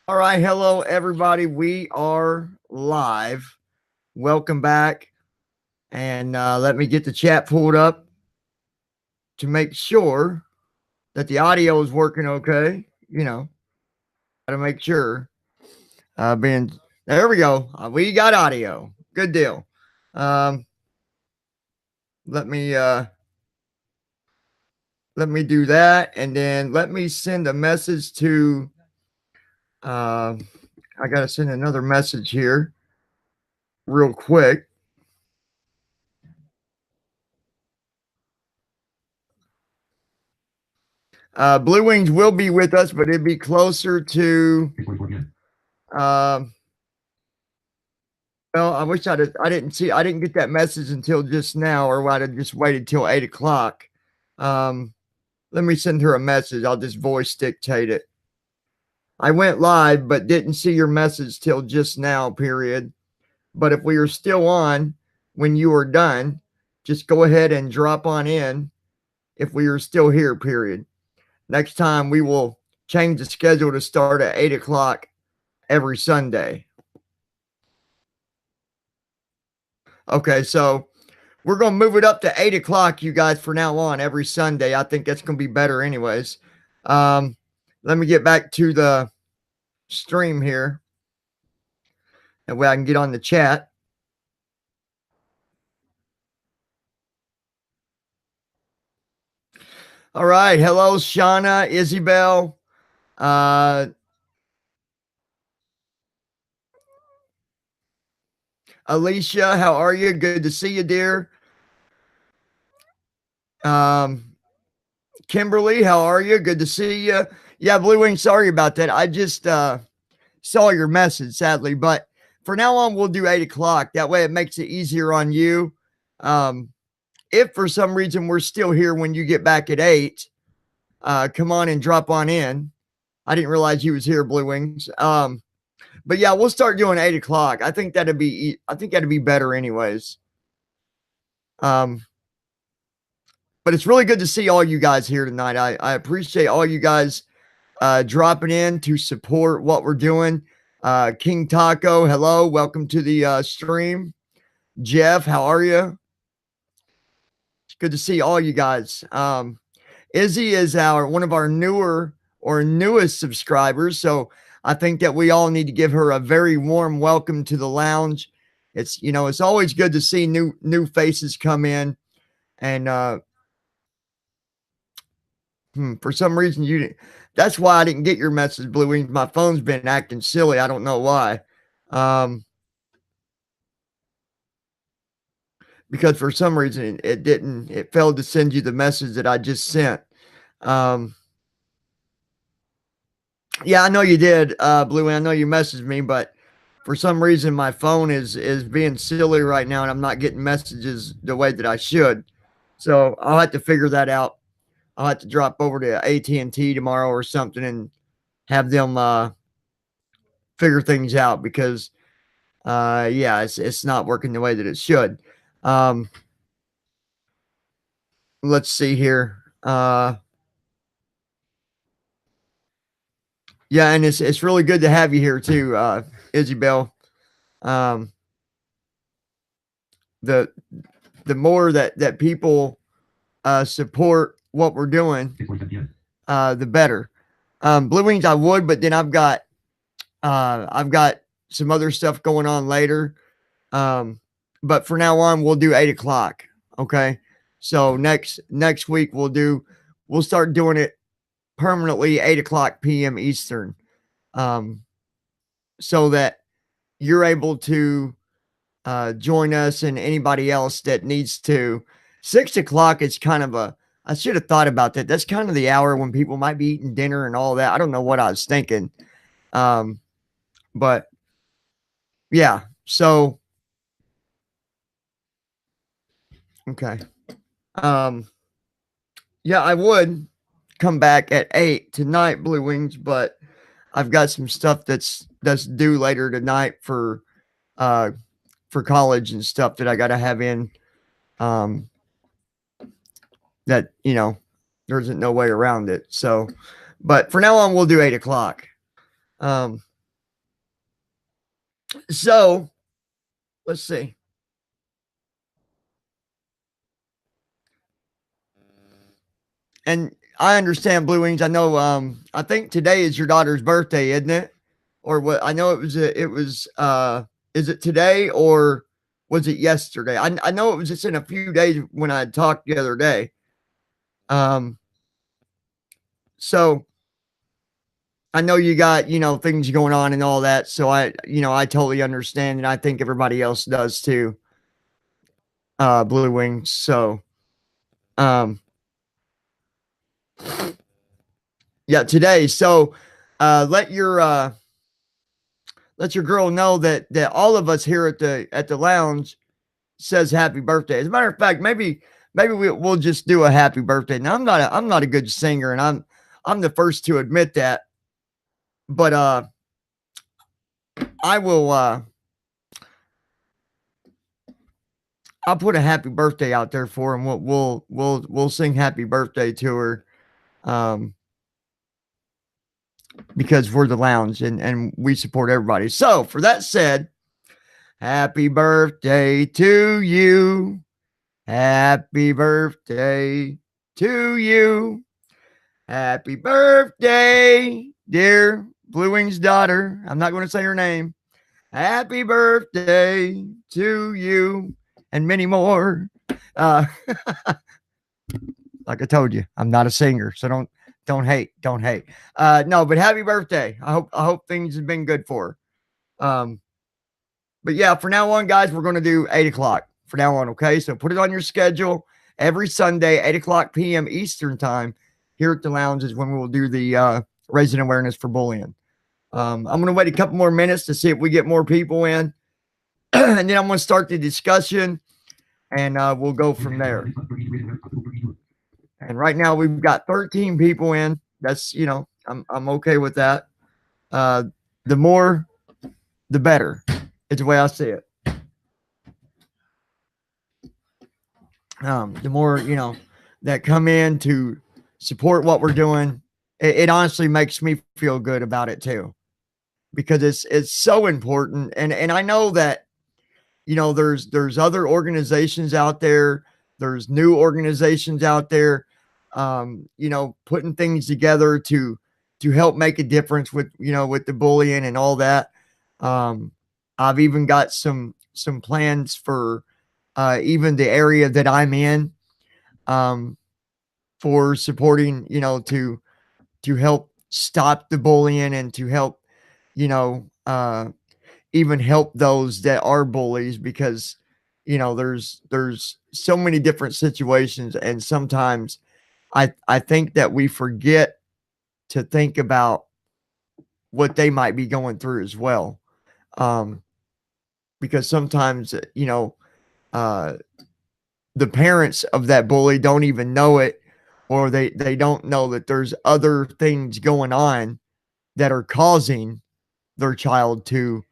All right, hello everybody. We are live. Welcome back. And let me get the chat pulled up to make sure that the audio is working okay. Gotta make sure. Being there we go. We got audio. Good deal. Um, let me do that, and then let me send a message to. I gotta send another message here, real quick. Blue Wings will be with us, but it'd be closer to. Um, well, I wish I didn't get that message until just now, or I'd have just waited till 8 o'clock. Um, let me send her a message. I'll just voice dictate it. I went live, but didn't see your message till just now, period. But if we are still on when you are done, just go ahead and drop on in if we are still here, period. Next time we will change the schedule to start at 8 o'clock every Sunday. Okay, so we're going to move it up to 8 o'clock, you guys, for now on every Sunday. I think that's going to be better, anyways. Let me get back to the stream here. That way I can get on the chat. All right. Hello, Shauna, Isabel. Alicia, how are you? Good to see you, dear. Kimberly, how are you? Good to see you. Yeah, Blue Wing, sorry about that. I just saw your message, sadly. But for now on, we'll do 8 o'clock. That way it makes it easier on you. If for some reason we're still here when you get back at 8, come on and drop on in. I didn't realize you was here, Blue Wings. But yeah, we'll start doing 8 o'clock. I think that'd be better anyways. But it's really good to see all you guys here tonight. I appreciate all you guys dropping in to support what we're doing. King Taco, hello, welcome to the stream. Jeff, how are you? It's good to see all you guys. Izzy is one of our newest subscribers, so I think that we all need to give her a very warm welcome to the lounge. It's always good to see new faces come in, and for some reason that's why I didn't get your message, Blue Wings. My phone's been acting silly. I don't know why. Because for some reason it failed to send you the message that I just sent. Yeah, I know you did, Blue. I know you messaged me, but for some reason my phone is being silly right now, and I'm not getting messages the way that I should. So I'll have to figure that out. I'll have to drop over to AT&T tomorrow or something and have them figure things out, because yeah, it's not working the way that it should. Let's see here. Yeah, and it's really good to have you here too, Isabel. The more that people support what we're doing, the better. Blue Wings, I would, but then I've got some other stuff going on later. But for now on, we'll do 8 o'clock. Okay. So next week we'll start doing it permanently 8 o'clock p.m. Eastern. So that you're able to join us, and anybody else that needs to. 6 o'clock is kind of I should have thought about that. That's kind of the hour when people might be eating dinner and all that. I don't know what I was thinking. But yeah, so okay. Yeah, I would come back at 8 tonight, Blue Wings, but I've got some stuff that's due later tonight for college and stuff that I got to have in. That there isn't no way around it. So, But for now on, we'll do 8 o'clock. So let's see. And I understand, Blue Wings. I know. I think today is your daughter's birthday, isn't it? Or what? I know it was. Is it today or was it yesterday? I know it was just in a few days when I talked the other day. So I know you got, things going on and all that. So I totally understand. And I think everybody else does too. Blue Wings. So, yeah, today. So, let your girl know that all of us here at the lounge says happy birthday. As a matter of fact, maybe we'll just do a happy birthday. Now I'm not a good singer, and I'm the first to admit that. But I will I'll put a happy birthday out there for him. We'll sing happy birthday to her. Because we're the lounge and we support everybody. So for that said, happy birthday to you. Happy birthday to you. Happy birthday, dear Blue Wings daughter. I'm not going to say her name. Happy birthday to you and many more. Like I told you, I'm not a singer, so don't hate. No, but happy birthday. I hope things have been good for her. But yeah, for now on, guys, we're going to do 8 o'clock for now on. Okay. So put it on your schedule every Sunday, 8 o'clock PM Eastern time here at the lounge is when we will do the, raising awareness for bullying. I'm going to wait a couple more minutes to see if we get more people in and then I'm going to start the discussion and, we'll go from there. And right now we've got 13 people in. That's, I'm okay with that. The more, the better. It's the way I see it. The more, that come in to support what we're doing, it honestly makes me feel good about it too, because it's so important. And I know that, there's other organizations out there. There's new organizations out there, putting things together to help make a difference with, with the bullying and all that. I've even got some plans for, even the area that I'm in, for supporting, to help stop the bullying and to help, even help those that are bullies, because, there's so many different situations. And sometimes I think that we forget to think about what they might be going through as well. Because sometimes, the parents of that bully don't even know it, or they don't know that there's other things going on that are causing their child to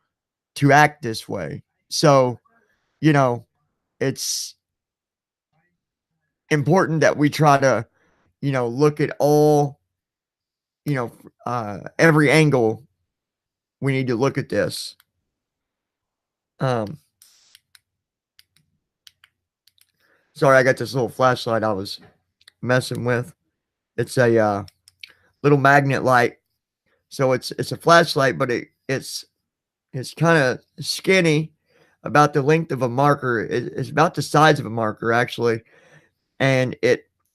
act this way. So, it's important that we try to, look at all, every angle. We need to look at this. Sorry, I got this little flashlight I was messing with. It's a little magnet light. So it's a flashlight, but it's kind of skinny, about the length of a marker. It's about the size of a marker, actually. And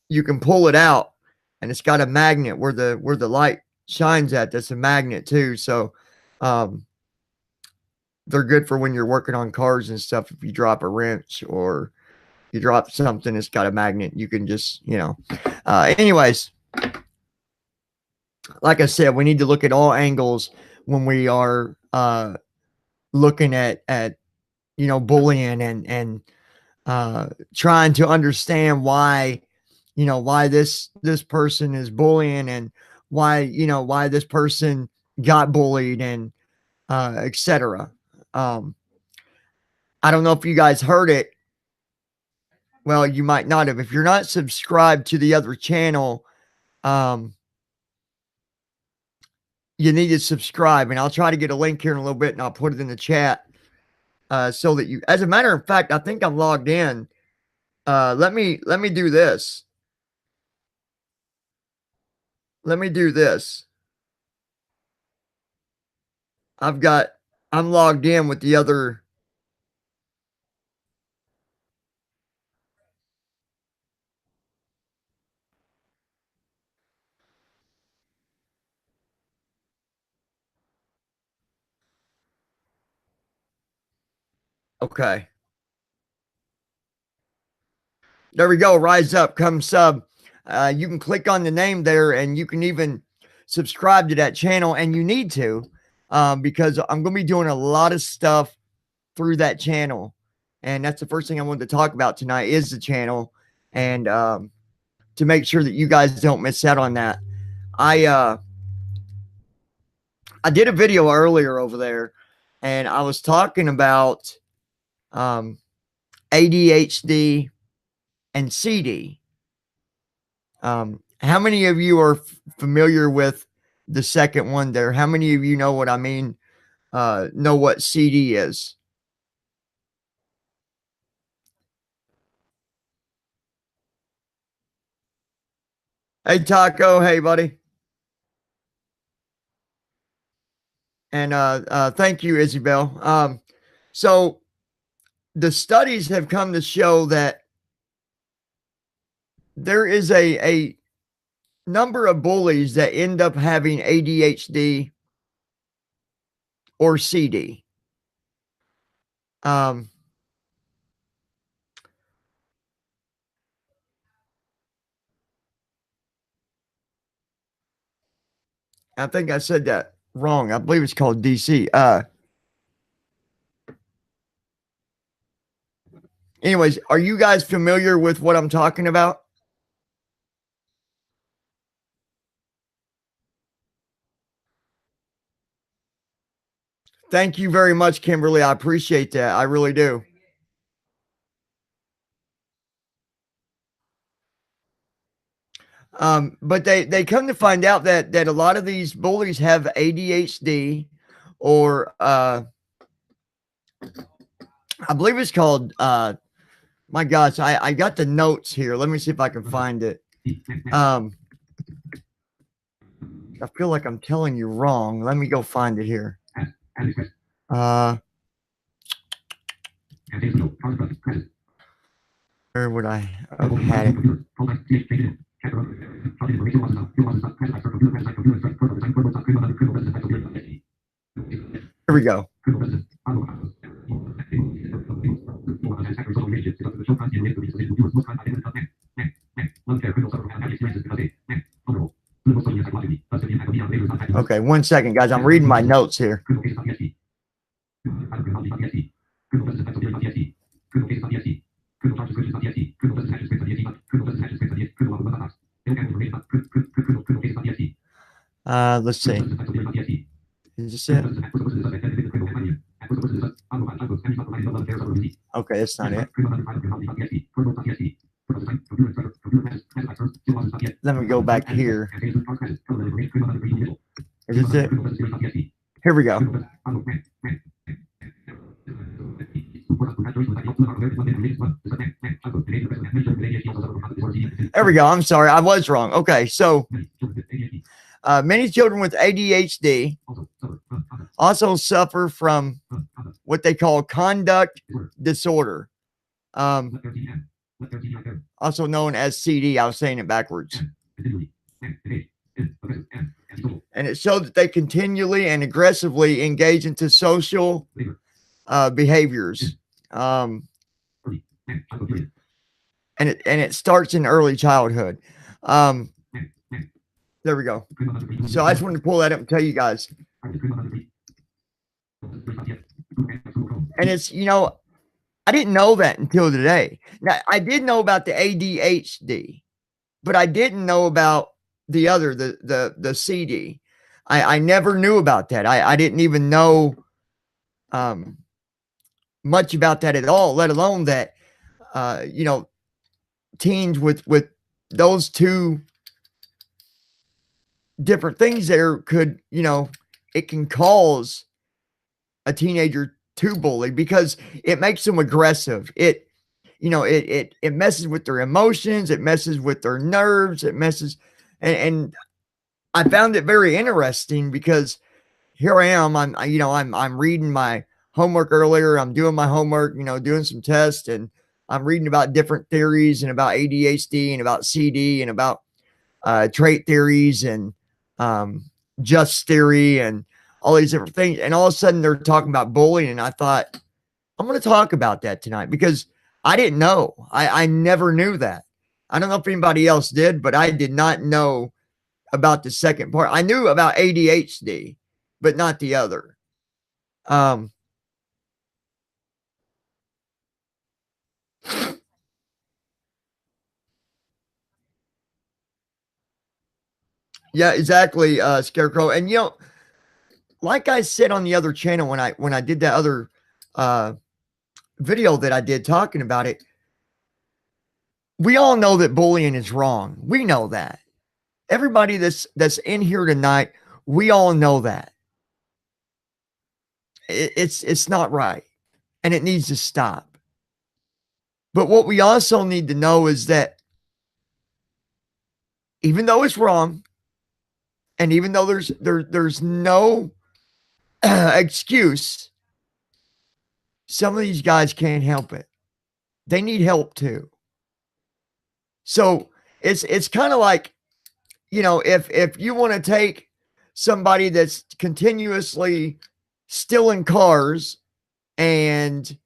you can pull it out, and it's got a magnet where the light shines at. That's a magnet too. So they're good for when you're working on cars and stuff. If you drop a wrench or you drop something, it's got a magnet. You can just, anyways, like I said, we need to look at all angles when we are looking at bullying and trying to understand why, why this person is bullying, and why this person got bullied, and etc. I don't know if you guys heard it. Well, you might not have. If you're not subscribed to the other channel, you need to subscribe, and I'll try to get a link here in a little bit, and I'll put it in the chat so that you. As a matter of fact, I think I'm logged in. Let me do this. Let me do this. I'm logged in with the other. Okay. There we go. Rise up, come sub. You can click on the name there, and you can even subscribe to that channel, and you need to, because I'm going to be doing a lot of stuff through that channel. And that's the first thing I wanted to talk about tonight is the channel, and to make sure that you guys don't miss out on that. I did a video earlier over there, and I was talking about ADHD and CD. How many of you are familiar with the second one there? How many of you know what I mean? Know what CD is? Hey, Taco. Hey, buddy. And thank you, Isabel. So the studies have come to show that there is a number of bullies that end up having ADHD or CD. I think I said that wrong. I believe it's called DC. Anyways, are you guys familiar with what I'm talking about? Thank you very much, Kimberly. I appreciate that. I really do. But they come to find out that a lot of these bullies have ADHD, or I believe it's called my gosh, I got the notes here. Let me see if I can find it. I feel like I'm telling you wrong. Let me go find it here. Where would I have had it? Here we go. Okay, 1 second, guys. I'm reading my notes here. Let's see. Is this it? Okay, that's not it. Let me go back here. Is this it? Here we go. There we go. I'm sorry. I was wrong. Okay, so many children with ADHD also suffer from what they call conduct disorder, also known as CD. I was saying it backwards. And it showed that they continually and aggressively engage into social behaviors. And it starts in early childhood. There we go. So I just wanted to pull that up and tell you guys. And it's, you know, I didn't know that until today. Now, I did know about the ADHD, but I didn't know about the other, the CD. I never knew about that. I didn't even know much about that at all, let alone that, you know, teens with those two different things there could, it can cause a teenager to bully because it makes them aggressive. It messes with their emotions, it messes with their nerves, it messes and I found it very interesting because here I am, I'm reading my homework earlier, I'm doing my homework, doing some tests, and I'm reading about different theories and about ADHD and about CD and about trait theories and just theory and all these different things. And all of a sudden they're talking about bullying. And I thought, I'm going to talk about that tonight because I didn't know. I never knew that. I don't know if anybody else did, but I did not know about the second part. I knew about ADHD, but not the other. Yeah, exactly, Scarecrow. And like I said on the other channel when I did that other video that I did talking about it, we all know that bullying is wrong. We know that. Everybody that's in here tonight, we all know that. It's not right and it needs to stop. But what we also need to know is that even though it's wrong, and even though there's no excuse, some of these guys can't help it. They need help too. So it's kind of like, if you want to take somebody that's continuously stealing cars and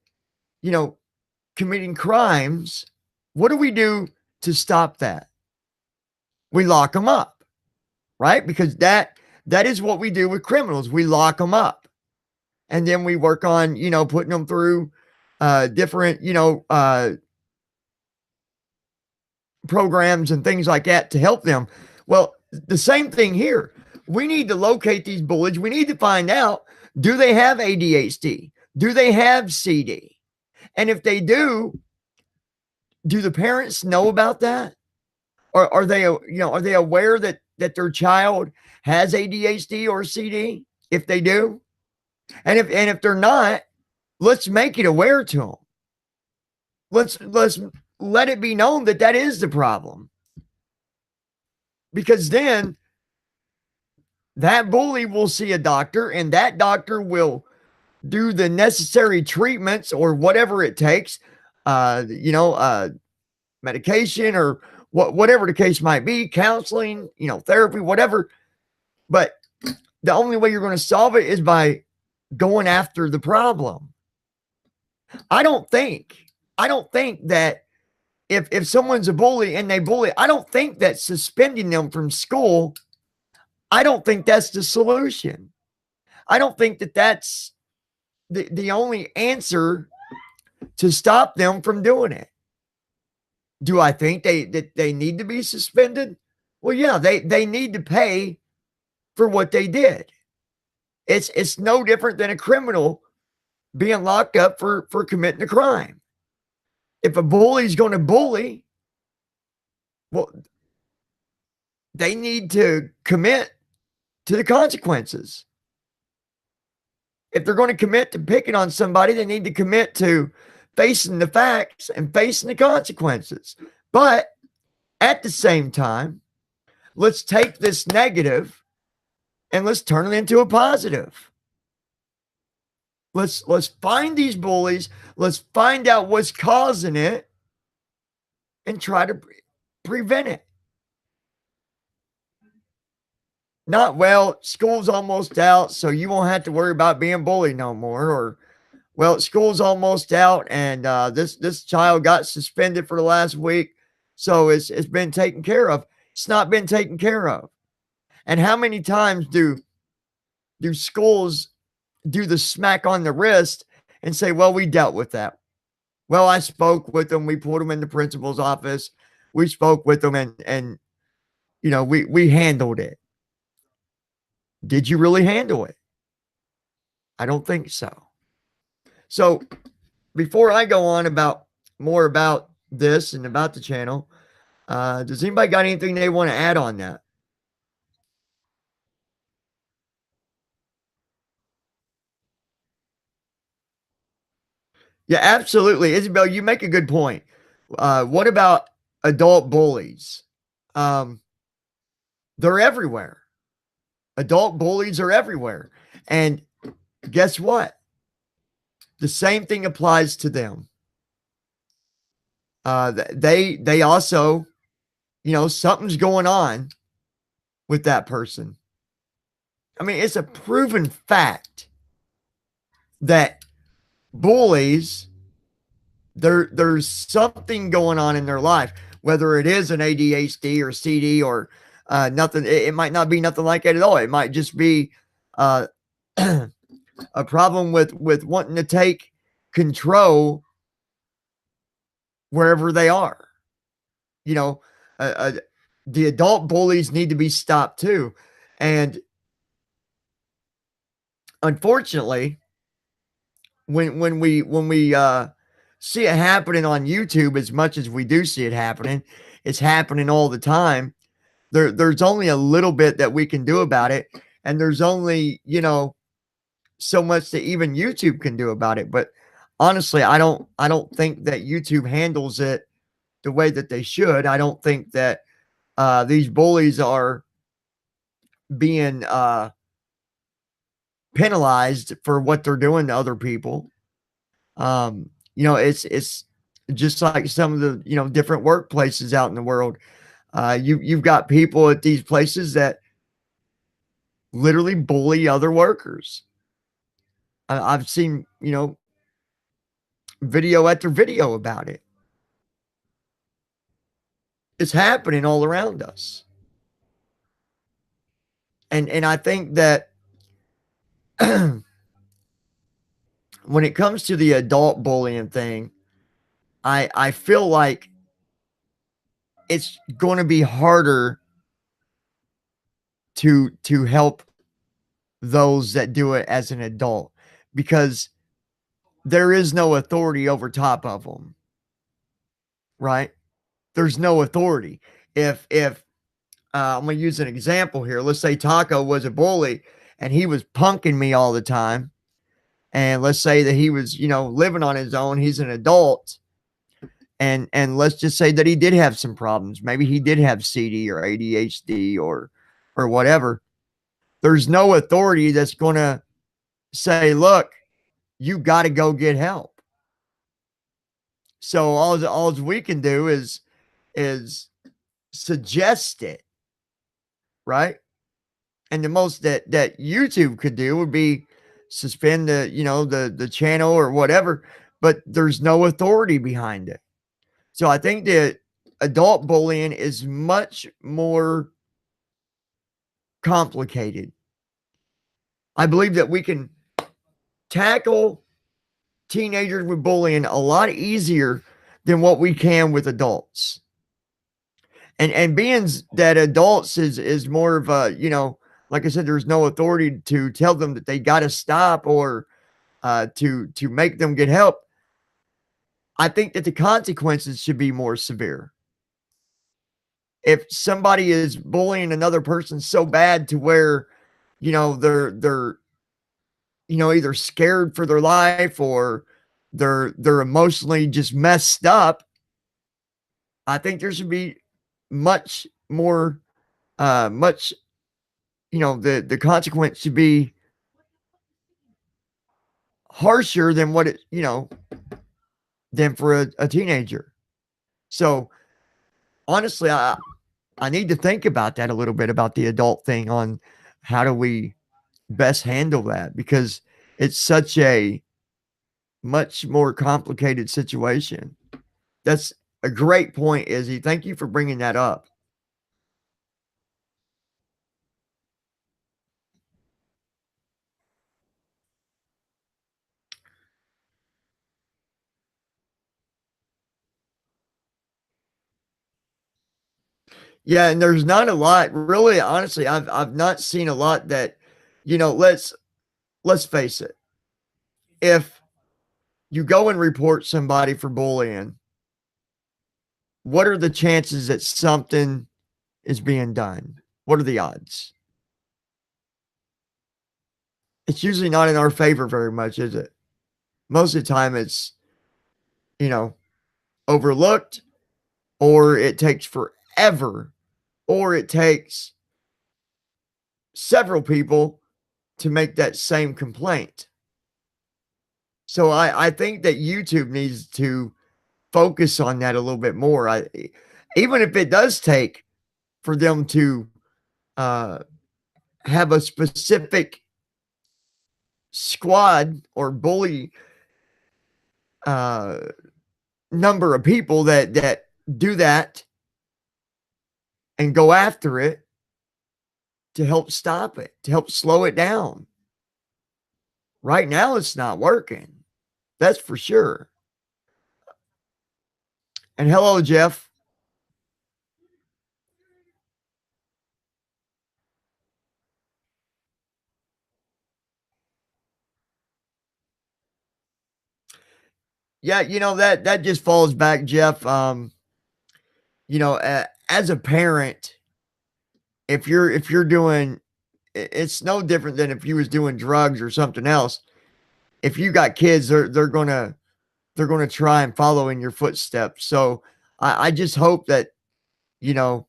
committing crimes, what do we do to stop that? We lock them up, right? Because that is what we do with criminals. We lock them up. And then we work on, putting them through different, programs and things like that to help them. Well, the same thing here. We need to locate these bullies. We need to find out, do they have ADHD? Do they have CD? And if they do the parents know about that? Or are they, are they aware that their child has ADHD or CD? If they do, and if they're not, let's make it aware to them. Let's let it be known that that is the problem, because then that bully will see a doctor, and that doctor will do the necessary treatments or whatever it takes, medication or whatever the case might be, counseling, therapy, whatever. But the only way you're going to solve it is by going after the problem. I don't think that if someone's a bully and they bully, I don't think that suspending them from school, I don't think that's the solution. I don't think that that's the only answer to stop them from doing it. Do I think they need to be suspended? Well, yeah, they need to pay for what they did. It's no different than a criminal being locked up for committing a crime. If a bully's going to bully, well, they need to commit to the consequences. If they're going to commit to picking on somebody, they need to commit to facing the facts and facing the consequences. But at the same time, let's take this negative and let's turn it into a positive. Let's find these bullies. Let's find out what's causing it and try to prevent it. Not, well, school's almost out, so you won't have to worry about being bullied no more. Or, well, school's almost out, and this child got suspended for the last week, so it's been taken care of. It's not been taken care of. And how many times do schools do the smack on the wrist and say, well, we dealt with that. Well, I spoke with them. We pulled them in the principal's office. We spoke with them and we handled it. Did you really handle it? I don't think so. So before I go on about more about this and about the channel, does anybody got anything they want to add on that? Yeah, absolutely. Isabel, you make a good point. What about adult bullies? Um, they're everywhere. Adult bullies are everywhere. And guess what? The same thing applies to them. They also, something's going on with that person. I mean, it's a proven fact that bullies, there's something going on in their life, whether it is an ADHD or CD or nothing. It might not be nothing like it at all. It might just be uh, a problem with wanting to take control wherever they are. You know, uh, uh, the adult bullies need to be stopped too. And unfortunately, when we see it happening on YouTube as much as we do see it happening, it's happening all the time. There's only a little bit that we can do about it, and there's only so much that even YouTube can do about it. But honestly, I don't think that YouTube handles it the way that they should. I don't think that these bullies are being penalized for what they're doing to other people. It's just like some of the different workplaces out in the world. You've got people at these places that literally bully other workers. I've seen video after video about it. It's happening all around us, and I think that when it comes to the adult bullying thing, I feel like it's going to be harder to help those that do it as an adult because there is no authority over top of them, right? There's no authority. If I'm gonna use an example here, let's say Taco was a bully and he was punking me all the time, and let's say that he was living on his own, he's an adult, and let's just say that he did have some problems, maybe he did have CD or ADHD or whatever. There's no authority that's going to say, look, you got to go get help. So all we can do is suggest it, right? And the most that YouTube could do would be suspend the channel or whatever, but there's no authority behind it. So I think that adult bullying is much more complicated. I believe that we can tackle teenagers with bullying a lot easier than what we can with adults. And being that adults is more of a, like I said, there's no authority to tell them that they got to stop or to make them get help. I think that the consequences should be more severe. If somebody is bullying another person so bad to where, they're either scared for their life or they're emotionally just messed up, I think there should be much more much the consequence should be harsher than what it than for a teenager. So honestly, I need to think about that a little bit about the adult thing on how do we best handle that, because it's such a much more complicated situation. That's a great point, Izzy. Thank you for bringing that up. Yeah, and there's not a lot really, honestly. I've not seen a lot that, let's face it. If you go and report somebody for bullying, what are the chances that something is being done? What are the odds? It's usually not in our favor very much, is it? Most of the time you know, overlooked, or it takes forever, or it takes several people to make that same complaint. So I think that YouTube needs to focus on that a little bit more. Even if it does take for them to uh, have a specific squad or bully uh, number of people that do that and go after it to help stop it, to help slow it down. Right now, it's not working. That's for sure. And hello, Jeff. Yeah, that just falls back, Jeff. As a parent, if you're doing, it's no different than if you was doing drugs or something else. If you got kids, they're gonna try and follow in your footsteps. So I just hope that you know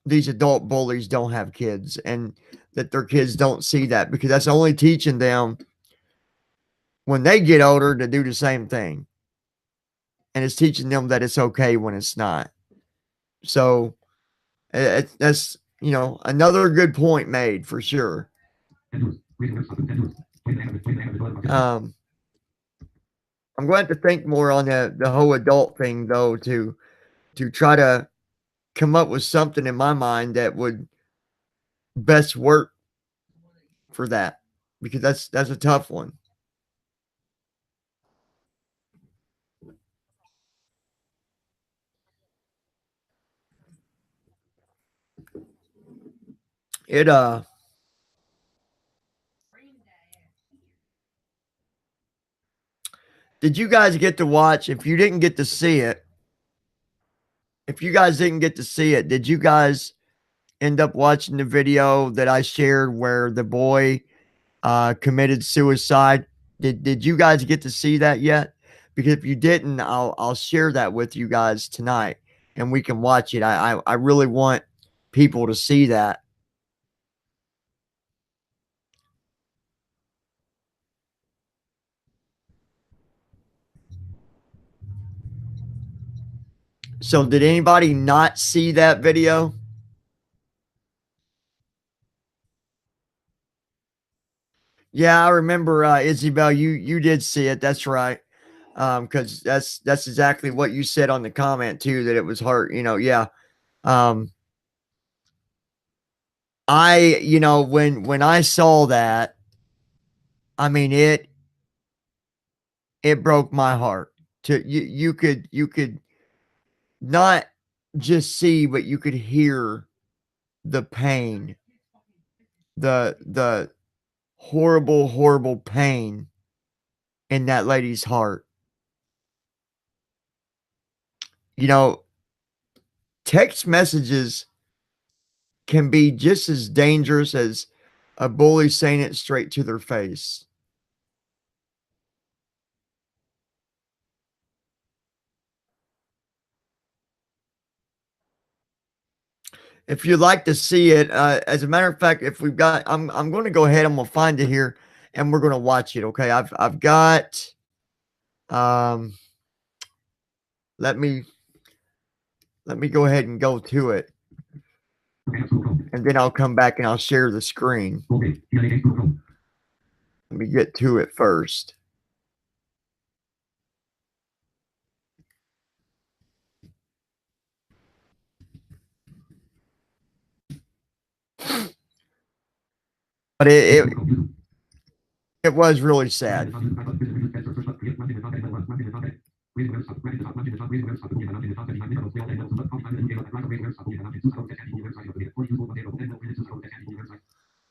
these adult bullies don't have kids and that their kids don't see that, because that's only teaching them when they get older to do the same thing. And it's teaching them that it's okay when it's not. So that's, another good point made for sure. Um, I'm going to have to think more on the whole adult thing though, to try to come up with something in my mind that would best work for that, because that's a tough one. It Did you guys get to watch? If you didn't get to see it, if you guys didn't get to see it, did you guys end up watching the video that I shared where the boy committed suicide? Did you guys get to see that yet? Because if you didn't, I'll share that with you guys tonight, and we can watch it. I really want people to see that. So did anybody not see that video? Yeah, I remember, Isabel, you did see it. That's right. Because that's exactly what you said on the comment too, that it was hard. Yeah. Um, when I saw that, I mean it broke my heart. You could not just see, but you could hear the pain, the horrible, horrible pain in that lady's heart. You know, text messages can be just as dangerous as a bully saying it straight to their face. If you'd like to see it, as a matter of fact, if we've got, I'm going to go ahead. I'm going to find it here, and we're going to watch it. Okay, I've got. Um, let me go ahead and go to it, and then I'll come back and I'll share the screen. Let me get to it first. But it was really sad.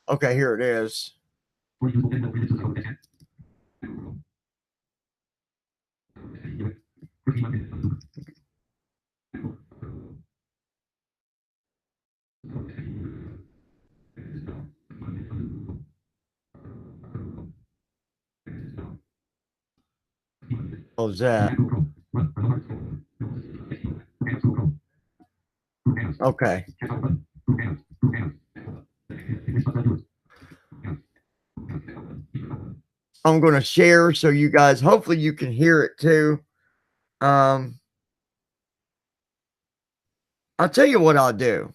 Okay, here it is. How's that? Okay. I'm going to share so you guys, hopefully you can hear it too. I'll tell you what I'll do.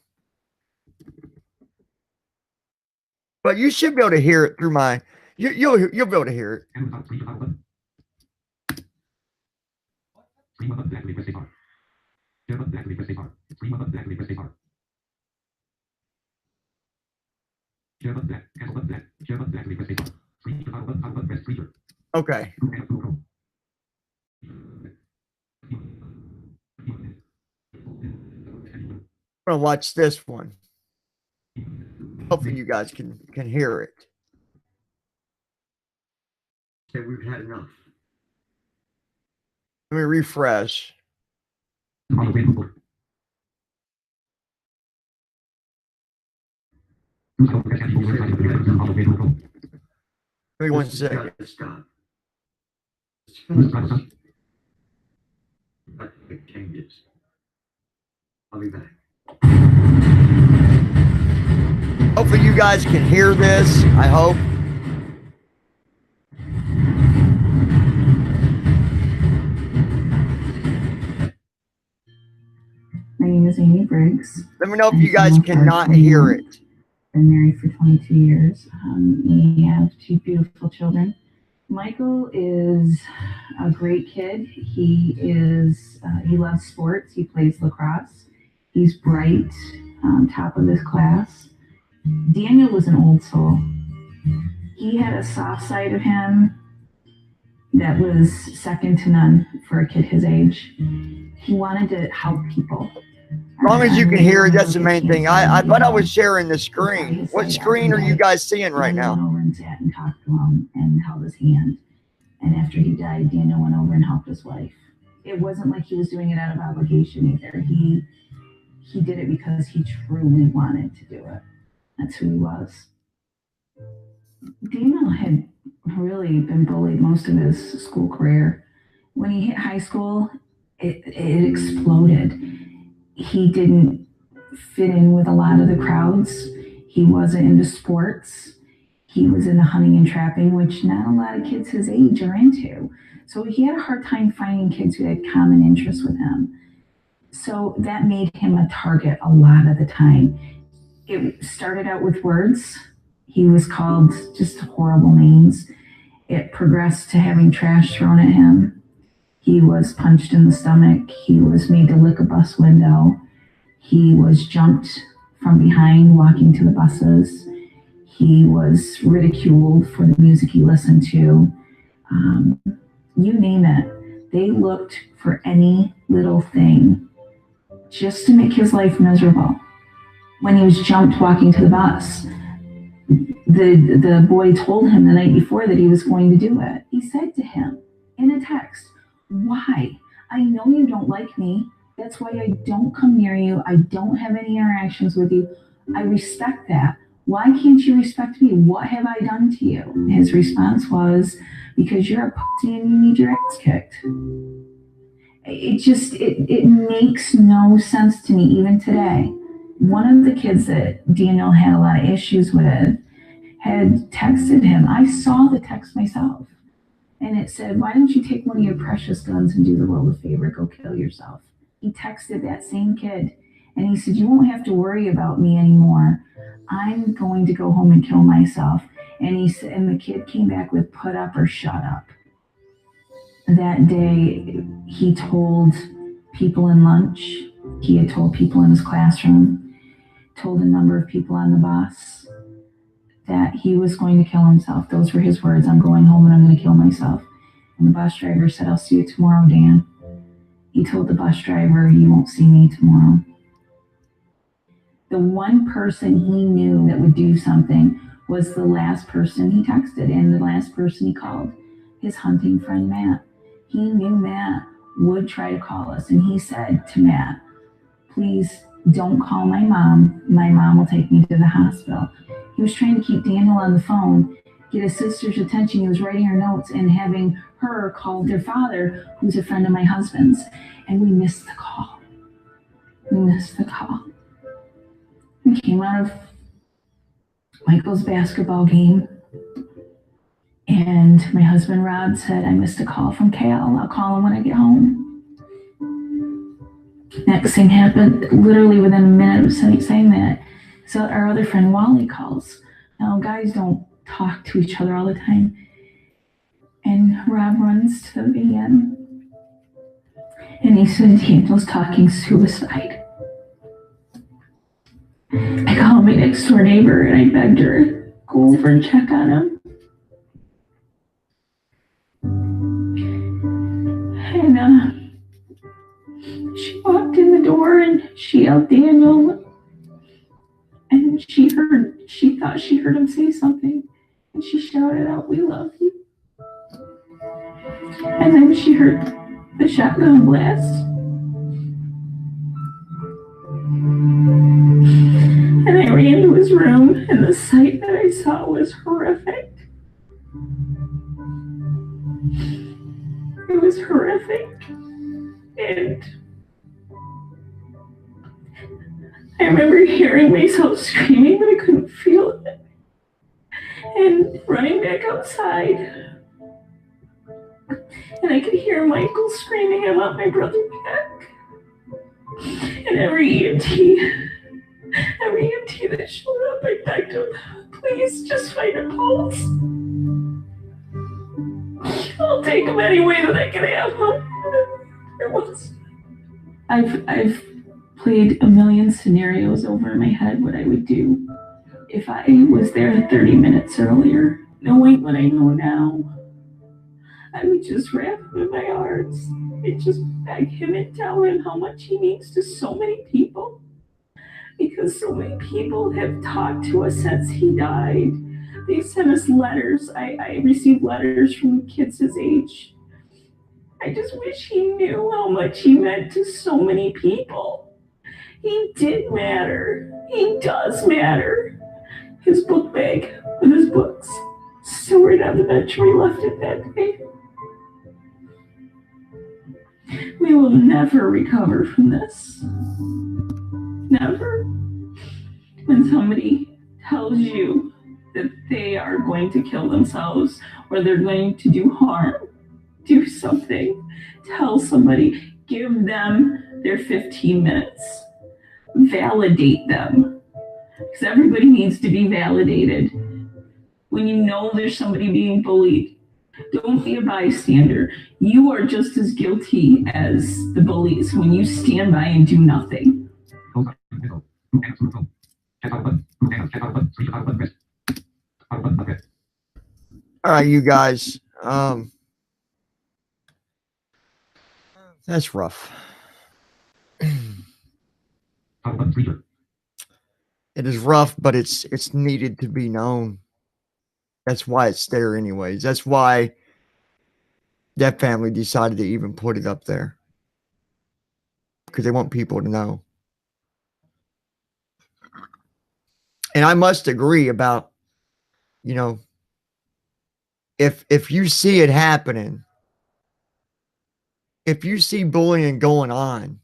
But you should be able to hear it through my, you'll be able to hear it. Okay. I'm gonna watch this one. Hopefully you guys can hear it. Okay, we've had enough. Let me refresh. Give me 1 second. Stop. Changes. I'll be back. Hopefully you guys can hear this. I hope. My name is Amy Briggs. Let me know if you guys cannot hear it. Been married for 22 years. We have 2 beautiful children. Michael is a great kid. He loves sports. He plays lacrosse. He's bright, top of his class. Daniel was an old soul. He had a soft side of him that was second to none for a kid his age. He wanted to help people. As long as you can hear it, that's the main thing. I thought I was sharing the screen. What screen are you guys seeing right now? Daniel went over and sat and talked to him and held his hand. And after he died, Daniel went over and helped his wife. It wasn't like he was doing it out of obligation either. He did it because he truly wanted to do it. That's who he was. Daniel had really been bullied most of his school career. When he hit high school, it exploded. He didn't fit in with a lot of the crowds. He wasn't into sports. He was into hunting and trapping, which not a lot of kids his age are into. So he had a hard time finding kids who had common interests with him. So that made him a target a lot of the time. It started out with words. He was called just horrible names. It progressed to having trash thrown at him. He was punched in the stomach. He was made to lick a bus window. He was jumped from behind walking to the buses. He was ridiculed for the music he listened to. You name it. They looked for any little thing just to make his life miserable. When he was jumped walking to the bus, the boy told him the night before that he was going to do it. He said to him in a text, "Why? I know you don't like me. That's why I don't come near you. I don't have any interactions with you. I respect that. Why can't you respect me? What have I done to you?" And his response was, "Because you're a pussy and you need your ass kicked." It makes no sense to me even today. One of the kids that Daniel had a lot of issues with had texted him. I saw the text myself. And it said, "Why don't you take one of your precious guns and do the world a favor? Go kill yourself." He texted that same kid. And he said, "You won't have to worry about me anymore. I'm going to go home and kill myself." And he said, and the kid came back with, "Put up or shut up." That day, he told people in lunch, he had told people in his classroom, told a number of people on the bus that he was going to kill himself. Those were his words: "I'm going home and I'm going to kill myself." And the bus driver said, "I'll see you tomorrow, Dan." He told the bus driver, "You won't see me tomorrow." The one person he knew that would do something was the last person he texted and the last person he called, his hunting friend, Matt. He knew Matt would try to call us. And he said to Matt, "Please don't call my mom. My mom will take me to the hospital." He was trying to keep Daniel on the phone, get his sister's attention. He was writing her notes and having her call their father, who's a friend of my husband's. And we missed the call. We missed the call. We came out of Michael's basketball game, and my husband Rob said, I missed a call from Cal. I'll call him when I get home. Next thing happened, literally within a minute of saying that. So our other friend Wally calls. Now, guys don't talk to each other all the time. And Rob runs to the van, and he said Daniel's talking suicide. I called my next door neighbor, and I begged her to go over and check on him. And she walked in the door, and she yelled, Daniel. And she thought she heard him say something. And she shouted out, we love you. And then she heard the shotgun blast. And I ran to his room, and the sight that I saw was horrific. It was horrific. And I remember hearing myself screaming, but I couldn't feel it. And running back outside. And I could hear Michael screaming, I want my brother back. And every EMT that showed up, I begged him, please just find a pulse. I'll take him any way that I can have him. I've played a million scenarios over in my head what I would do if I was there 30 minutes earlier, knowing what I know now. I would just wrap him in my arms and just beg him and tell him how much he means to so many people. Because so many people have talked to us since he died. They sent us letters. I received letters from kids his age. I just wish he knew how much he meant to so many people. He did matter. He does matter. His book bag with his books still right on the bench where he left it that day. We will never recover from this. Never. When somebody tells you that they are going to kill themselves or they're going to do harm, do something, tell somebody, give them their 15 minutes. Validate them. Because everybody needs to be validated. When you know there's somebody being bullied, don't be a bystander. You are just as guilty as the bullies when you stand by and do nothing. All right, you guys. That's rough. It is rough, but it's needed to be known. That's why it's there anyways. That's why that family decided to even put it up there. Because they want people to know. And I must agree about, you know, if you see it happening, if you see bullying going on,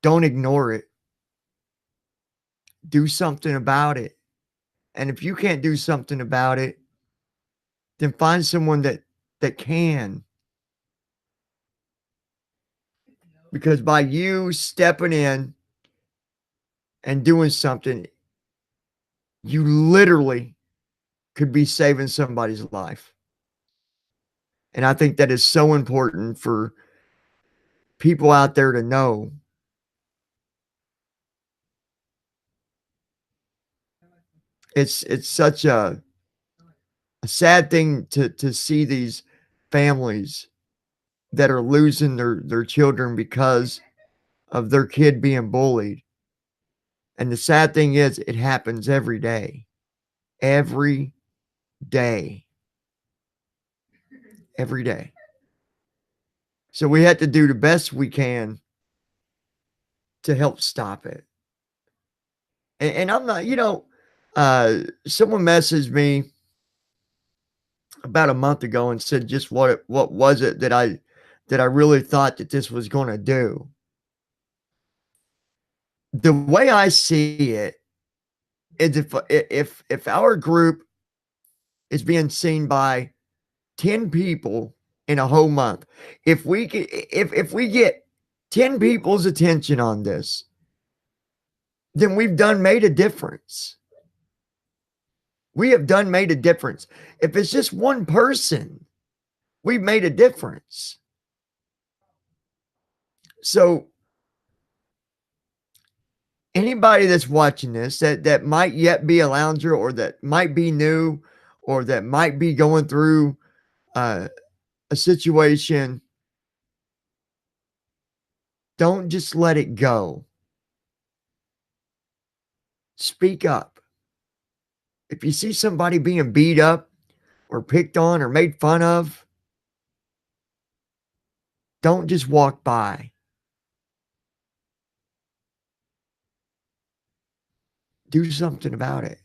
don't ignore it. Do something about it. And if you can't do something about it, then find someone that can. Because by you stepping in and doing something, you literally could be saving somebody's life. And I think that is so important for people out there to know. It's such a sad thing to see these families that are losing their children because of their kid being bullied. And the sad thing is, it happens every day. Every day. Every day. So we have to do the best we can to help stop it. And I'm not, someone messaged me about a month ago and said just what was it that I really thought that this was going to do. the way I see it is if our group is being seen by 10 people in a whole month, if we get 10 people's attention on this, then we've done made a difference. We have done made a difference. If it's just one person, we've made a difference. So anybody that's watching this that might yet be a lounger, or that might be new, or that might be going through a situation, don't just let it go. Speak up. If you see somebody being beat up or picked on or made fun of, don't just walk by. Do something about it.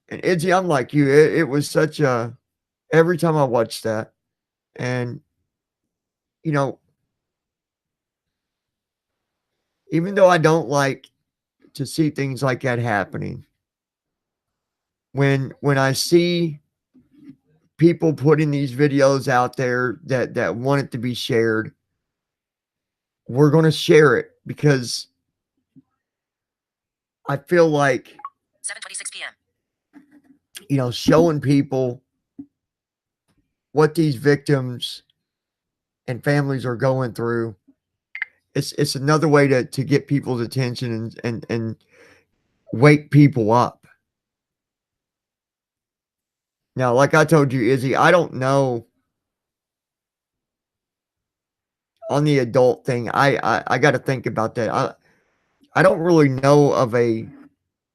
And Izzy, I'm like you. It was such a, every time I watched that, and you know, even though I don't like to see things like that happening, when I see people putting these videos out there that want it to be shared, we're going to share it, because I feel like 7:26 p.m. Showing people what these victims and families are going through, it's another way to get people's attention and wake people up. Now, like I told you, Izzy, I don't know on the adult thing. I got to think about that. I don't really know of a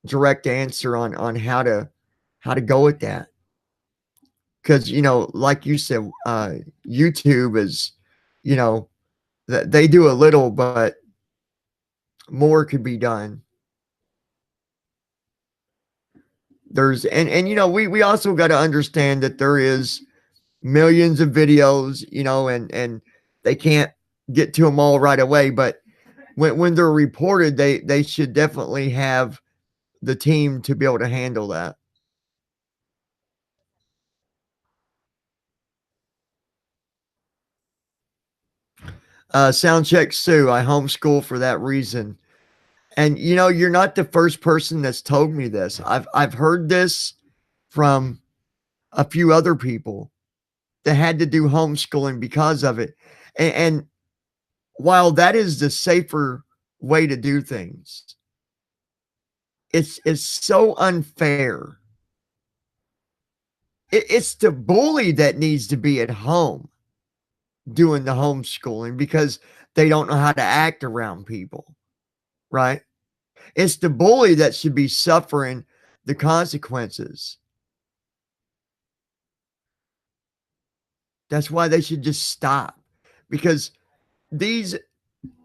direct answer on how to go with that, because like you said, YouTube is, that they do a little, but more could be done. There's and we also got to understand that there is millions of videos, and they can't get to them all right away, but when they're reported, they should definitely have the team to be able to handle that. Sound check, Sue. I homeschool for that reason. And you're not the first person that's told me this. I've heard this from a few other people that had to do homeschooling because of it. And while that is the safer way to do things, it's so unfair. It's the bully that needs to be at home doing the homeschooling, because they don't know how to act around people, right? It's the bully that should be suffering the consequences. That's why they should just stop, because these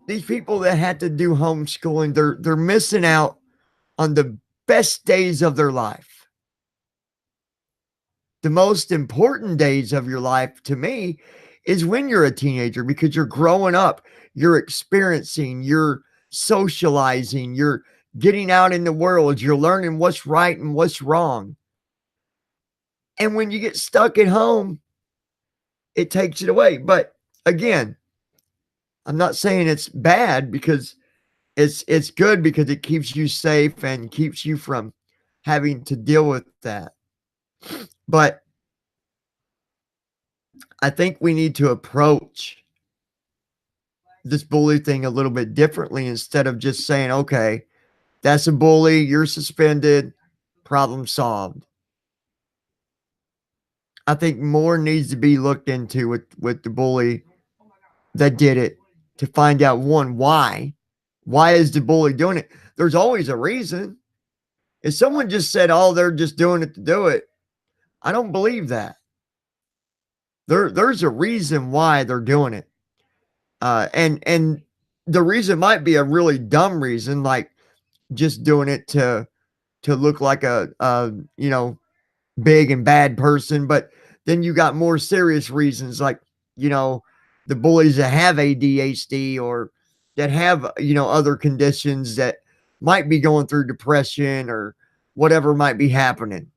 people that had to do homeschooling, they're missing out on the best days of their life. The most important days of your life, to me, is when you're a teenager, because you're growing up, you're experiencing, you're socializing, you're getting out in the world, you're learning what's right and what's wrong. And when you get stuck at home, it takes it away. But again, I'm not saying it's bad, because it's good, because it keeps you safe and keeps you from having to deal with that. But I think we need to approach this bully thing a little bit differently, instead of just saying, okay, that's a bully, you're suspended, problem solved. I think more needs to be looked into with the bully that did it, to find out, one, why is the bully doing it? There's always a reason. If someone just said, oh, they're just doing it to do it, I don't believe that. There's a reason why they're doing it. And the reason might be a really dumb reason, like just doing it to look like a big and bad person. But then you got more serious reasons, like the bullies that have ADHD, or that have, other conditions that might be going through depression or whatever might be happening.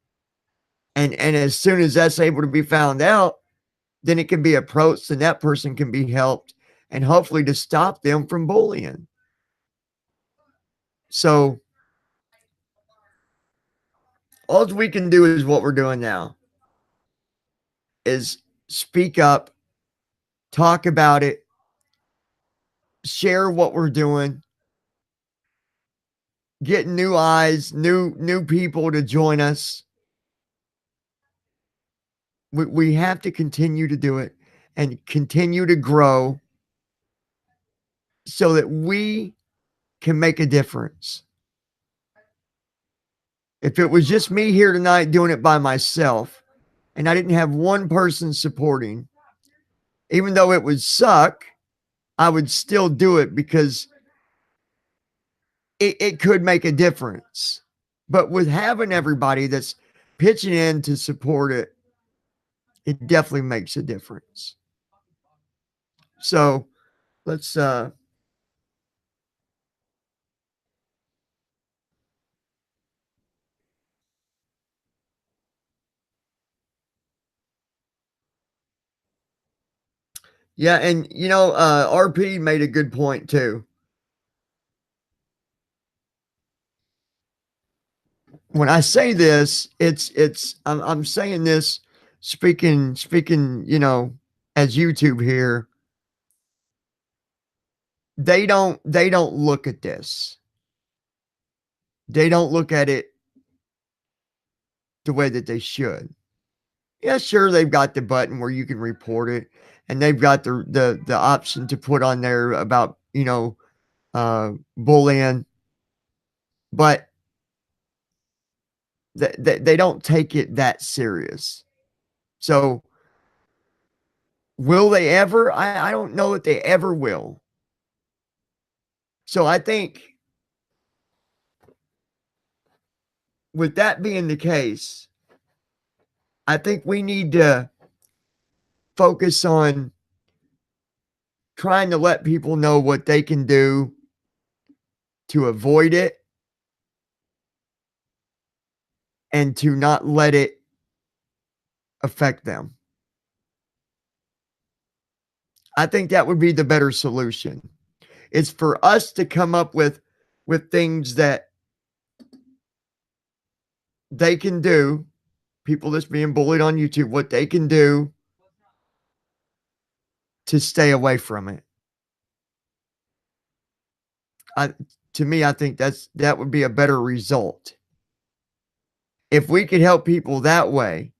And as soon as that's able to be found out, then it can be approached and that person can be helped and hopefully to stop them from bullying. So all we can do is what we're doing now is speak up, talk about it, share what we're doing, get new eyes, new people to join us. We have to continue to do it and continue to grow so that we can make a difference. If it was just me here tonight doing it by myself and I didn't have one person supporting, even though it would suck, I would still do it because it could make a difference. But with having everybody that's pitching in to support it, it definitely makes a difference. So let's yeah, and RP made a good point too. When I say this, I'm saying this speaking, as YouTube here. They don't look at this. They don't look at it the way that they should. Yeah, sure, they've got the button where you can report it, and they've got the option to put on there about, bullying, but they don't take it that serious. So will they ever? I don't know that they ever will. So I think with that being the case, I think we need to focus on trying to let people know what they can do to avoid it and to not let it affect them. I think that would be the better solution. It's for us to come up with things that they can do, people that's being bullied on YouTube, what they can do to stay away from it. To me, I think that would be a better result. If we could help people that way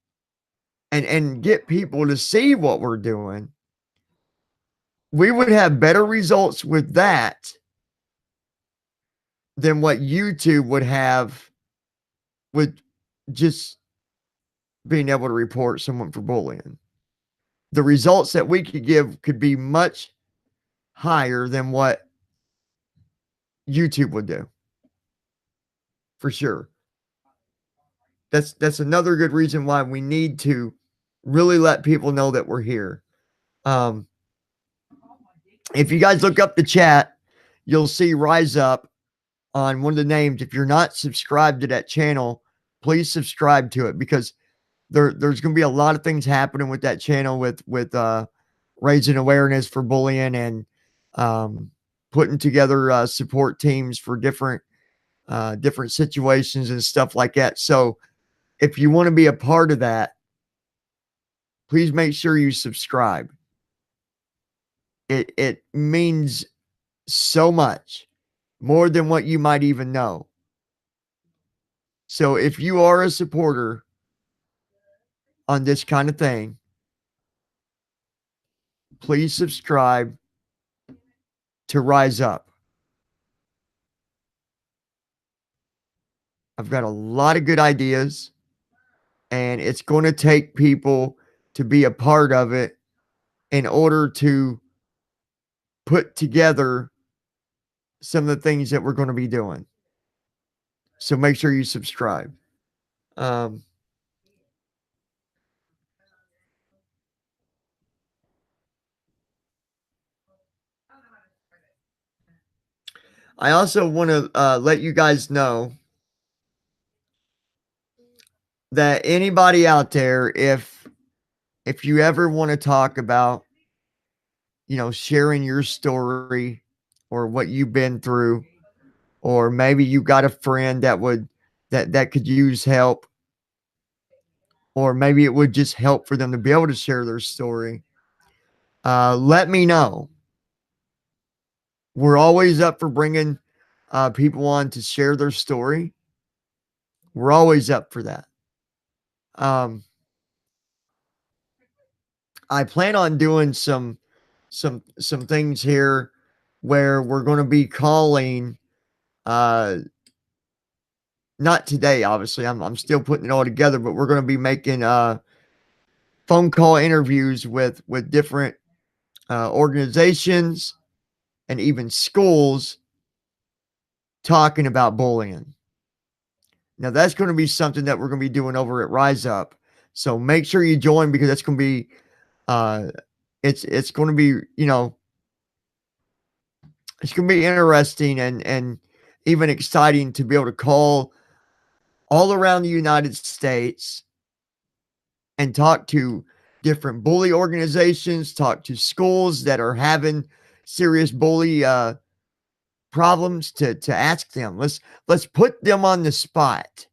and get people to see what we're doing, we would have better results with that than what YouTube would have with just being able to report someone for bullying. The results that we could give could be much higher than what YouTube would do. For sure. That's another good reason why we need to really let people know that we're here. If you guys look up the chat, you'll see Rise Up on one of the names. If you're not subscribed to that channel, please subscribe to it because there's going to be a lot of things happening with that channel with raising awareness for bullying and putting together support teams for different situations and stuff like that. So if you want to be a part of that, please make sure you subscribe. It means so much more than what you might even know. So if you are a supporter on this kind of thing, please subscribe to Rise Up. I've got a lot of good ideas, and it's going to take people to be a part of it in order to put together some of the things that we're going to be doing. So make sure you subscribe. I also want to let you guys know that anybody out there, if you ever want to talk about, sharing your story or what you've been through, or maybe you got a friend that could use help, or maybe it would just help for them to be able to share their story, let me know. We're always up for bringing people on to share their story. We're always up for that. I plan on doing some things here where we're going to be calling. Not today, obviously. I'm still putting it all together, but we're going to be making phone call interviews with different organizations and even schools talking about bullying. Now that's going to be something that we're going to be doing over at Rise Up. So make sure you join, because that's going to be it's going to be, it's going to be interesting and even exciting to be able to call all around the United States and talk to different bully organizations, talk to schools that are having serious bully problems, to ask them. Let's put them on the spot.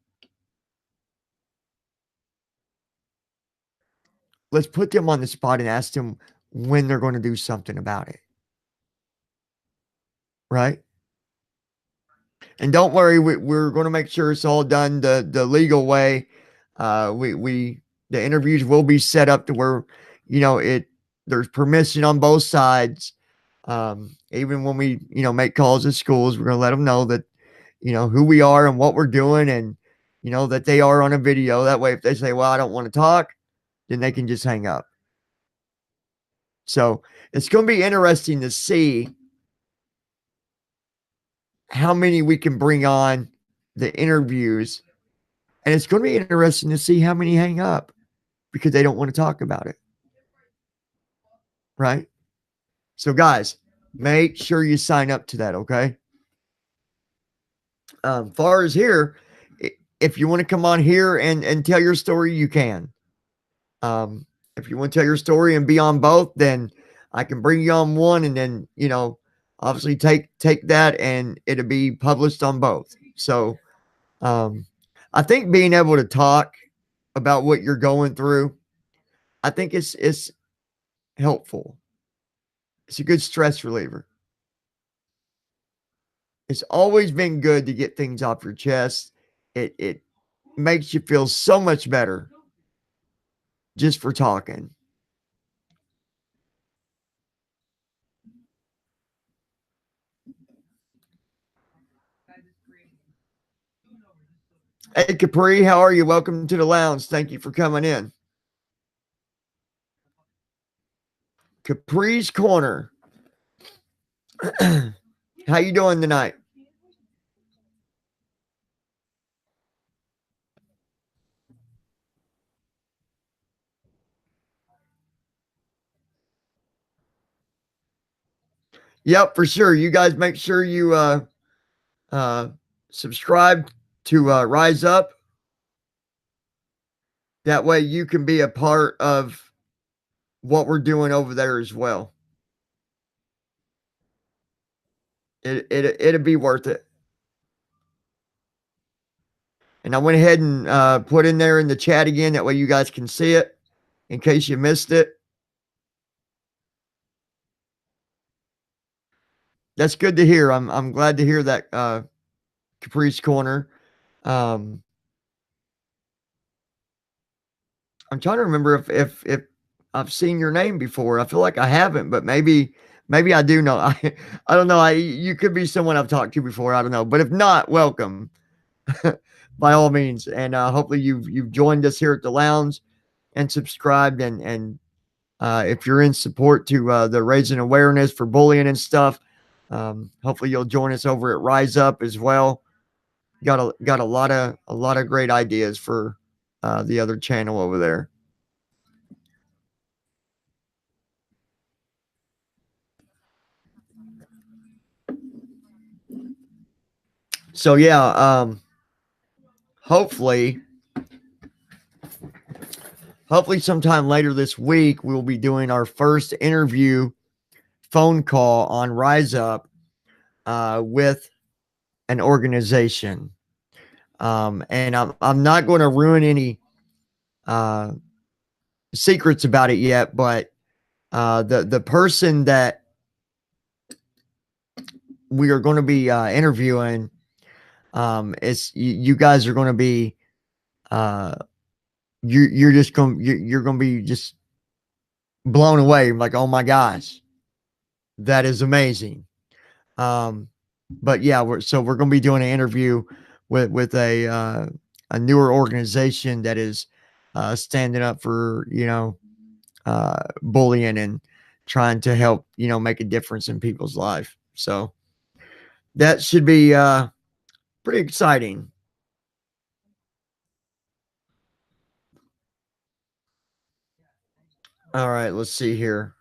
Let's put them on the spot and ask them when they're going to do something about it. Right? And don't worry, we're going to make sure it's all done the legal way. The interviews will be set up to where, there's permission on both sides. Even when we, make calls to schools, we're going to let them know that, who we are and what we're doing, and, that they are on a video. That way, if they say, well, I don't want to talk, then they can just hang up. So it's going to be interesting to see how many we can bring on the interviews. And it's going to be interesting to see how many hang up because they don't want to talk about it. Right? So, guys, make sure you sign up to that, okay? Far as here, if you want to come on here and tell your story, you can. If you want to tell your story and be on both, then I can bring you on one, and then, obviously take that and it'll be published on both. So, I think being able to talk about what you're going through, I think it's helpful. It's a good stress reliever. It's always been good to get things off your chest. It makes you feel so much better just for talking. Hey, Capri, how are you? Welcome to the lounge. Thank you for coming in. Capri's Corner. How you doing tonight? Yep, for sure. You guys make sure you subscribe to Rise Up. That way you can be a part of what we're doing over there as well. It'll be worth it. And I went ahead and put in there in the chat again. That way you guys can see it in case you missed it. That's good to hear. I'm glad to hear that, Capri's Corner. I'm trying to remember if I've seen your name before. I feel like I haven't, but maybe I do know. I don't know. You could be someone I've talked to before. I don't know. But if not, welcome. By all means. And hopefully you've joined us here at the lounge and subscribed, and if you're in support to the raising awareness for bullying and stuff, hopefully you'll join us over at Rise Up as well. Got a lot of great ideas for the other channel over there. So yeah, hopefully sometime later this week we'll be doing our first interview phone call on Rise Up with an organization. And I'm not going to ruin any uh, secrets about it yet, but the person that we are going to be interviewing, it's you guys are going to be uh, you're just going you're going to be just blown away, like, oh my gosh, that is amazing. Um, but yeah, we're going to be doing an interview with a newer organization that is standing up for bullying and trying to help make a difference in people's life. So that should be pretty exciting. All right, let's see here.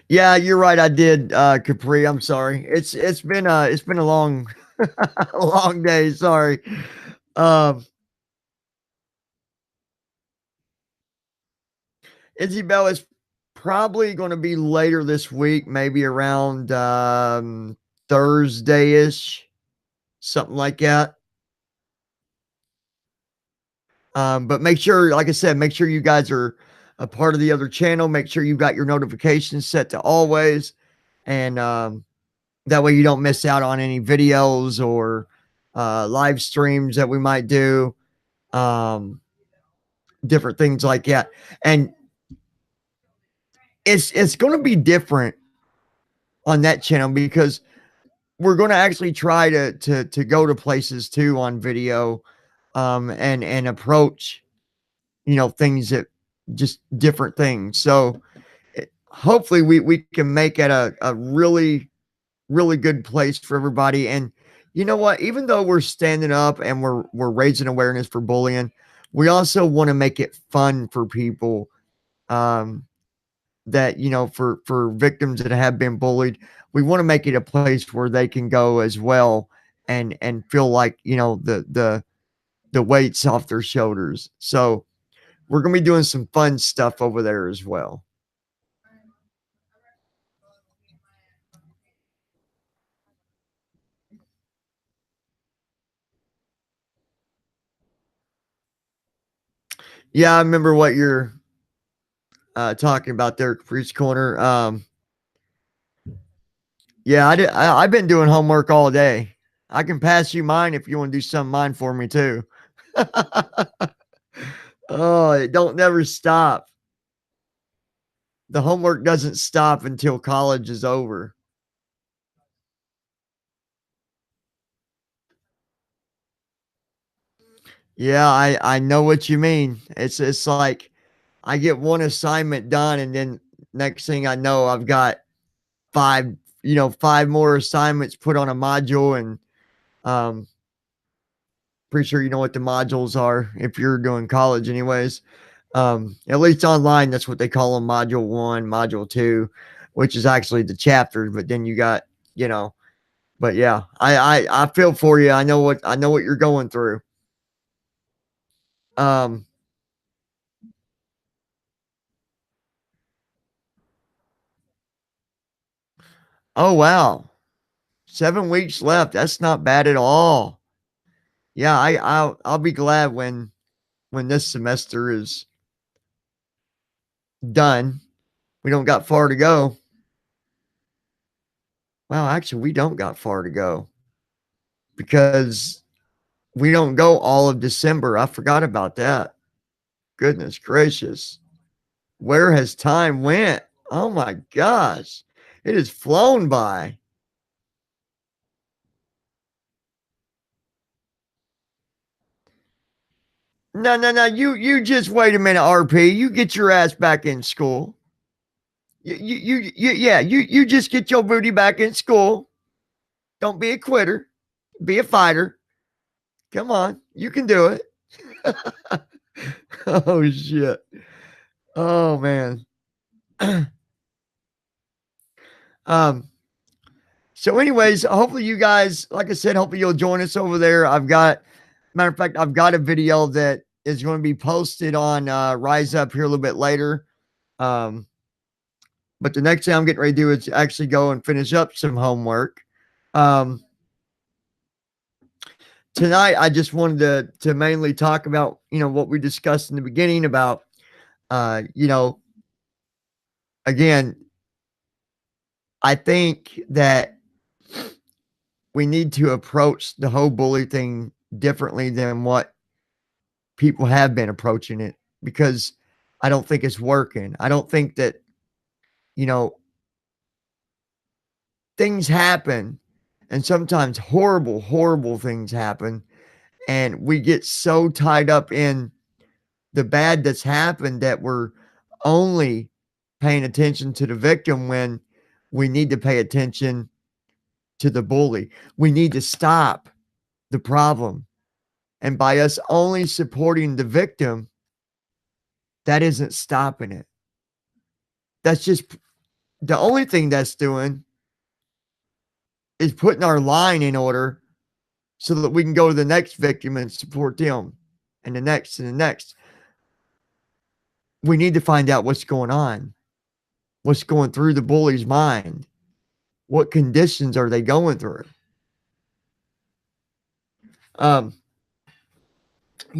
Yeah, you're right. I did, Capri. I'm sorry. It's been a long a long day. Sorry. Um, Isabel is probably going to be later this week, maybe around Thursday ish, something like that. But make sure, like I said, make sure you guys are a part of the other channel. Make sure you got your notifications set to always, and that way you don't miss out on any videos or live streams that we might do, different things like that. And it's going to be different on that channel because we're going to actually try to go to places too on video, and approach things that just different things. So hopefully we can make it a really really good place for everybody. And you know what, even though we're standing up and we're raising awareness for bullying, we also want to make it fun for people, um that for victims that have been bullied. We want to make it a place where they can go as well and feel like the weight's off their shoulders. So we're going to be doing some fun stuff over there as well. Yeah, I remember what you're talking about there, Caprice Corner. Yeah, I've been doing homework all day. I can pass you mine if you want to do some mine for me too. Oh, it don't never stop. The homework doesn't stop until college is over. Yeah, I know what you mean. It's like I get one assignment done, and then next thing I know, I've got five, five more assignments put on a module. And um pretty sure you know what the modules are if you're doing college anyways. At least online, that's what they call them: module 1, module 2, which is actually the chapters. But then you got, you know, but yeah, I feel for you. I know what you're going through. Um, oh wow, 7 weeks left. That's not bad at all. Yeah, I'll be glad when this semester is done. We don't got far to go. Well, actually, we don't got far to go because we don't go all of December. I forgot about that. Goodness gracious. Where has time went? Oh my gosh. It has flown by. No, no, no. You just wait a minute, RP. You get your ass back in school. Yeah, you just get your booty back in school. Don't be a quitter. Be a fighter. Come on. You can do it. Oh shit. Oh man. um so anyways, hopefully you guys, like I said, hopefully you'll join us over there. Matter of fact, I've got a video that is going to be posted on Rise Up here a little bit later. Um but the next thing I'm getting ready to do is actually go and finish up some homework. Um Tonight I just wanted to mainly talk about, what we discussed in the beginning about again, I think that we need to approach the whole bully thing differently than what people have been approaching it, because I don't think it's working. I don't think that, you know, things happen, and sometimes horrible, horrible things happen. And we get so tied up in the bad that's happened that we're only paying attention to the victim when we need to pay attention to the bully. We need to stop the problem. And by us only supporting the victim, that isn't stopping it. That's just the only thing that's doing is putting our line in order so that we can go to the next victim and support them, and the next and the next. We need to find out what's going on, what's going through the bully's mind. What conditions are they going through? You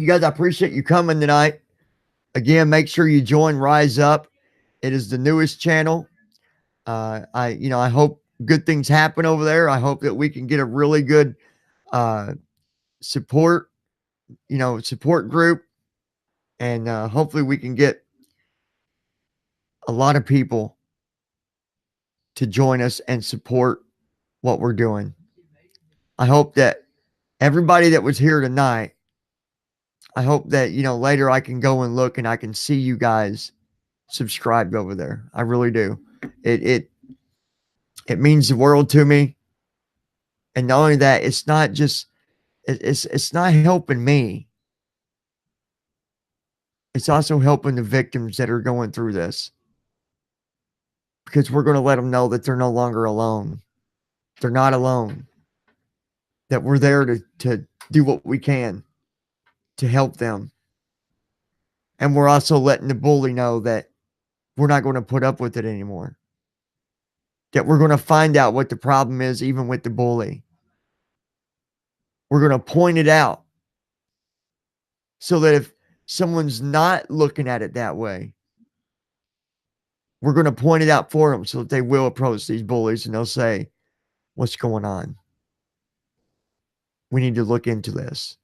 guys, I appreciate you coming tonight. Again, make sure you join Rise Up. It is the newest channel. I hope good things happen over there. I hope that we can get a really good support group, and hopefully we can get a lot of people to join us and support what we're doing. I hope that everybody that was here tonight, I hope that, later I can go and look and I can see you guys subscribed over there. I really do. It means the world to me. And not only that, it's not just, it's not helping me. It's also helping the victims that are going through this, because we're going to let them know that they're no longer alone. They're not alone. That we're there to do what we can to help them. And we're also letting the bully know that we're not going to put up with it anymore. That we're going to find out what the problem is, even with the bully. We're going to point it out so that if someone's not looking at it that way, we're going to point it out for them so that they will approach these bullies and they'll say, what's going on? We need to look into this.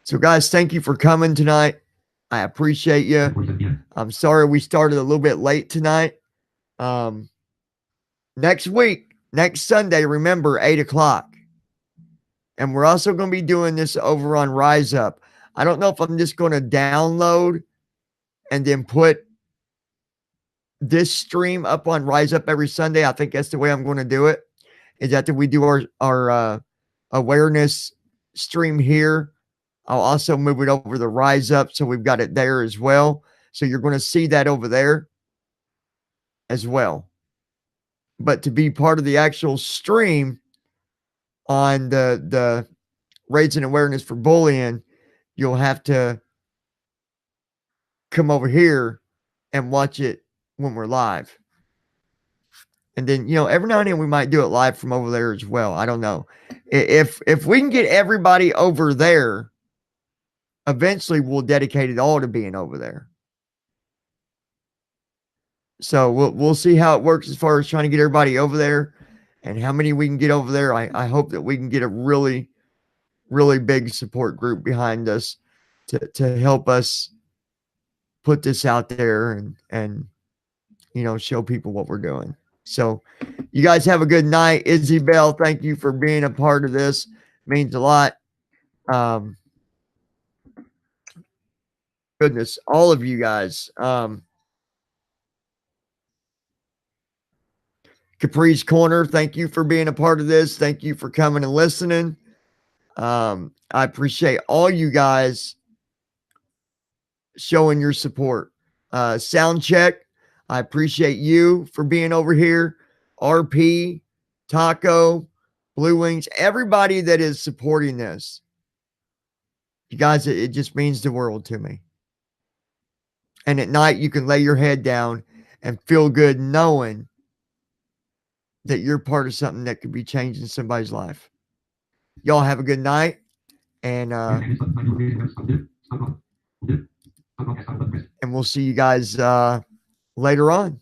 So guys, thank you for coming tonight. I appreciate you. I'm sorry we started a little bit late tonight. Next week, next Sunday, remember, 8 o'clock. And we're also going to be doing this over on Rise Up. I don't know if I'm just going to download and then put this stream up on Rise Up every Sunday. I think that's the way I'm going to do it. Is after we do our awareness stream here, I'll also move it over to Rise Up, so we've got it there as well. So you're going to see that over there as well. But to be part of the actual stream on the Raising Awareness for Bullying, you'll have to come over here and watch it when we're live. And then, every now and then we might do it live from over there as well. I don't know. If we can get everybody over there, eventually we'll dedicate it all to being over there. So we'll see how it works as far as trying to get everybody over there and how many we can get over there. I hope that we can get a really, really big support group behind us to help us put this out there and show people what we're doing. So you guys have a good night. Izzy Bell, thank you for being a part of this. It means a lot. Goodness, all of you guys. Capri's Corner, thank you for being a part of this. Thank you for coming and listening. I appreciate all you guys showing your support. Sound check. I appreciate you for being over here. RP, Taco, Blue Wings, everybody that is supporting this. You guys, it just means the world to me. And at night, you can lay your head down and feel good knowing that you're part of something that could be changing somebody's life. Y'all have a good night. And we'll see you guys later on.